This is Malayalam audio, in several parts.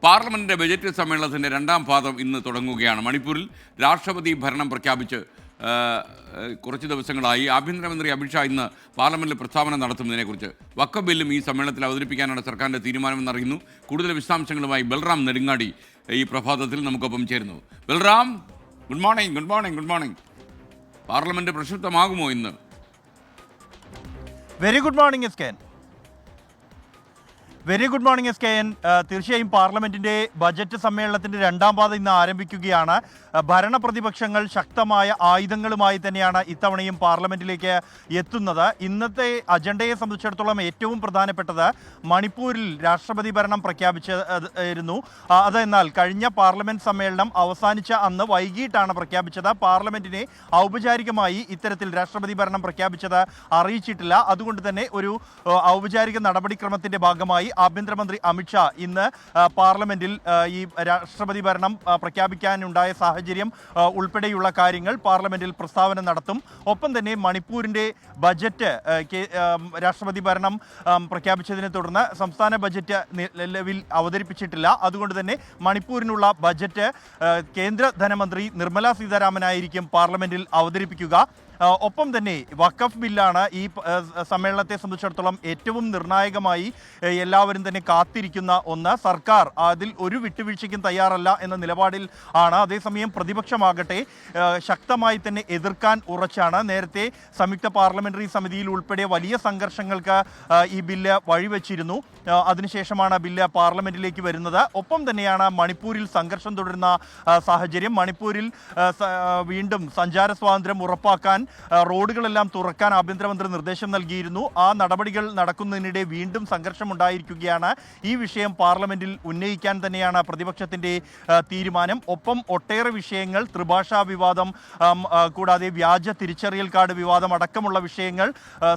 പാർലമെന്റിന്റെ ബജറ്റ് സമ്മേളനത്തിന്റെ രണ്ടാം പാദം ഇന്ന് തുടങ്ങുകയാണ്. മണിപ്പൂരിൽ രാഷ്ട്രപതി ഭരണം പ്രഖ്യാപിച്ച് കുറച്ച് ദിവസങ്ങളായി. ആഭ്യന്തരമന്ത്രി അമിത്ഷാ ഇന്ന് പാർലമെന്റിൽ പ്രസ്താവന നടത്തുന്നതിനെക്കുറിച്ച്. വഖഫ് ബില്ലും ഈ സമ്മേളനത്തിൽ അവതരിപ്പിക്കാനാണ് സർക്കാരിന്റെ തീരുമാനമെന്നറിയുന്നു. കൂടുതൽ വിശദാംശങ്ങളുമായി ബൽറാം നെടുങ്ങാടി ഈ പ്രഭാതത്തിൽ നമുക്കൊപ്പം ചേരുന്നു. Balram, good morning. Good morning. Good morning. Parliament പ്രക്ഷുബ്ധമാകുമോ ഇന്ന്? Very good morning S K N. Very good morning S K N. തീർച്ചയായും പാർലമെന്റിന്റെ ബജറ്റ് സമ്മേളനത്തിന്റെ രണ്ടാം പാദം ഇന്ന് ആരംഭിക്കുകയാണ്. ഭരണപ്രതിപക്ഷങ്ങൾ ശക്തമായ ആയുധങ്ങളുമായി തന്നെയാണ് ഇത്തവണയും പാർലമെന്റിലേക്ക് എത്തുന്നത്. ഇന്നത്തെ അജണ്ടയെ സംബന്ധിച്ചിടത്തോളം ഏറ്റവും പ്രധാനപ്പെട്ടത് മണിപ്പൂരിൽ രാഷ്ട്രപതി ഭരണം പ്രഖ്യാപിച്ചിരുന്നു. അതെന്നാൽ കഴിഞ്ഞ പാർലമെന്റ് സമ്മേളനം അവസാനിച്ച അന്ന് വൈകിട്ടാണ് പ്രഖ്യാപിച്ചത്. പാർലമെന്റിനെ ഔപചാരികമായി ഇത്തരത്തിൽ രാഷ്ട്രപതി ഭരണം പ്രഖ്യാപിച്ചത് അറിയിച്ചിട്ടില്ല. അതുകൊണ്ട് തന്നെ ഒരു ഔപചാരിക നടപടിക്രമത്തിന്റെ ഭാഗമായി ആഭ്യന്തരമന്ത്രി അമിത്ഷാ ഇന്ന് പാർലമെന്റിൽ ഈ രാഷ്ട്രപതി ഭരണം പ്രഖ്യാപിക്കാനുണ്ടായ സാഹചര്യം ഉൾപ്പെടെയുള്ള കാര്യങ്ങൾ പാർലമെന്റിൽ പ്രസ്താവന നടത്തും. ഒപ്പം തന്നെ മണിപ്പൂരിന്റെ ബജറ്റ് രാഷ്ട്രപതി ഭരണം പ്രഖ്യാപിച്ചതിനെ തുടർന്ന് സംസ്ഥാന ബജറ്റ് നിലവിൽ അവതരിപ്പിച്ചിട്ടില്ല. അതുകൊണ്ട് തന്നെ മണിപ്പൂരിനുള്ള ബജറ്റ് കേന്ദ്ര ധനമന്ത്രി നിർമ്മല സീതാരാമനായിരിക്കും പാർലമെന്റിൽ അവതരിപ്പിക്കുക. ഒപ്പം തന്നെ വഖഫ് ബില്ലാണ് ഈ സമ്മേളനത്തെ സംബന്ധിച്ചിടത്തോളം ഏറ്റവും നിർണായകമായി എല്ലാവരും തന്നെ കാത്തിരിക്കുന്ന ഒന്ന്. സർക്കാർ അതിൽ ഒരു വിട്ടുവീഴ്ചയ്ക്കും തയ്യാറല്ല എന്ന നിലപാടിൽ ആണ്. അതേസമയം പ്രതിപക്ഷമാകട്ടെ ശക്തമായി തന്നെ എതിർക്കാൻ ഉറച്ചാണ്. നേരത്തെ സംയുക്ത പാർലമെന്ററി സമിതിയിൽ ഉൾപ്പെടെ വലിയ സംഘർഷങ്ങൾക്ക് ഈ ബില്ല് വഴിവെച്ചിരുന്നു. അതിനുശേഷമാണ് ബില്ല് പാർലമെന്റിലേക്ക് വരുന്നത്. ഒപ്പം തന്നെയാണ് മണിപ്പൂരിൽ സംഘർഷം തുടരുന്ന സാഹചര്യം. മണിപ്പൂരിൽ വീണ്ടും സഞ്ചാര സ്വാതന്ത്ര്യം ഉറപ്പാക്കാൻ റോഡുകളെല്ലാം തുറക്കാൻ ആഭ്യന്തരമന്ത്രി നിർദ്ദേശം നൽകിയിരുന്നു. ആ നടപടികൾ നടക്കുന്നതിനിടെ വീണ്ടും സംഘർഷമുണ്ടായിരിക്കുകയാണ്. ഈ വിഷയം പാർലമെന്റിൽ ഉന്നയിക്കാൻ തന്നെയാണ് പ്രതിപക്ഷത്തിന്റെ തീരുമാനം. ഒപ്പം ഒട്ടേറെ വിഷയങ്ങൾ, ത്രിഭാഷാ വിവാദം കൂടാതെ വ്യാജ തിരിച്ചറിയൽ കാർഡ് വിവാദം അടക്കമുള്ള വിഷയങ്ങൾ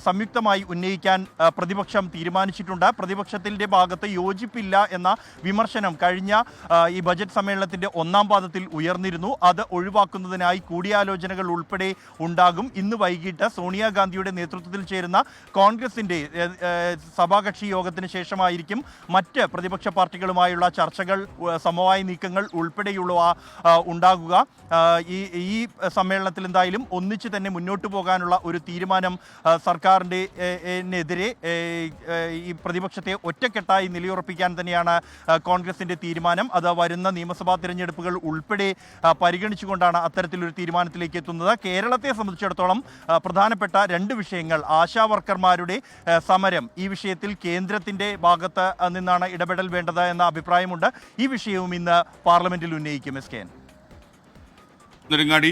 സംയുക്തമായി ഉന്നയിക്കാൻ പ്രതിപക്ഷം തീരുമാനിച്ചിട്ടുണ്ട്. പ്രതിപക്ഷത്തിന്റെ ഭാഗത്ത് യോജിപ്പില്ല എന്ന വിമർശനം കഴിഞ്ഞ ഈ ബജറ്റ് സമ്മേളനത്തിന്റെ ഒന്നാം പാദത്തിൽ ഉയർന്നിരുന്നു. അത് ഒഴിവാക്കുന്നതിനായി കൂടിയാലോചനകൾ ഉൾപ്പെടെ ഉണ്ടാകും. ഇന്ന് വൈകിട്ട് സോണിയാഗാന്ധിയുടെ നേതൃത്വത്തിൽ ചേരുന്ന കോൺഗ്രസിന്റെ സഭാകക്ഷി യോഗത്തിന് ശേഷമായിരിക്കും മറ്റ് പ്രതിപക്ഷ പാർട്ടികളുമായുള്ള ചർച്ചകൾ, സമവായ നീക്കങ്ങൾ ഉൾപ്പെടെയുള്ളവ ഉണ്ടാകുക. ഈ സമ്മേളനത്തിൽ എന്തായാലും ഒന്നിച്ച് തന്നെ മുന്നോട്ട് പോകാനുള്ള ഒരു തീരുമാനം സർക്കാരിനെതിരെ ഈ പ്രതിപക്ഷത്തെ ഒറ്റക്കെട്ടായി നിലയുറപ്പിക്കാൻ തന്നെയാണ് കോൺഗ്രസിന്റെ തീരുമാനം. അത് വരുന്ന നിയമസഭാ തിരഞ്ഞെടുപ്പുകൾ ഉൾപ്പെടെ പരിഗണിച്ചുകൊണ്ടാണ് അത്തരത്തിലൊരു തീരുമാനത്തിലേക്ക് എത്തുന്നത്. കേരളത്തെ സംബന്ധിച്ചിടത്തോളം പ്രധാനപ്പെട്ട രണ്ട് വിഷയങ്ങൾ, ആശാ വർക്കർമാരുടെ സമരം, ഈ വിഷയത്തിൽ കേന്ദ്രത്തിന്റെ ഭാഗത്ത് നിന്നാണ് ഇടപെടൽ വേണ്ടത് എന്ന അഭിപ്രായമുണ്ട്. ഈ വിഷയവും ഇന്ന് പാർലമെന്റിൽ ഉന്നയിക്കും. S K N. നെടുങ്ങാടി.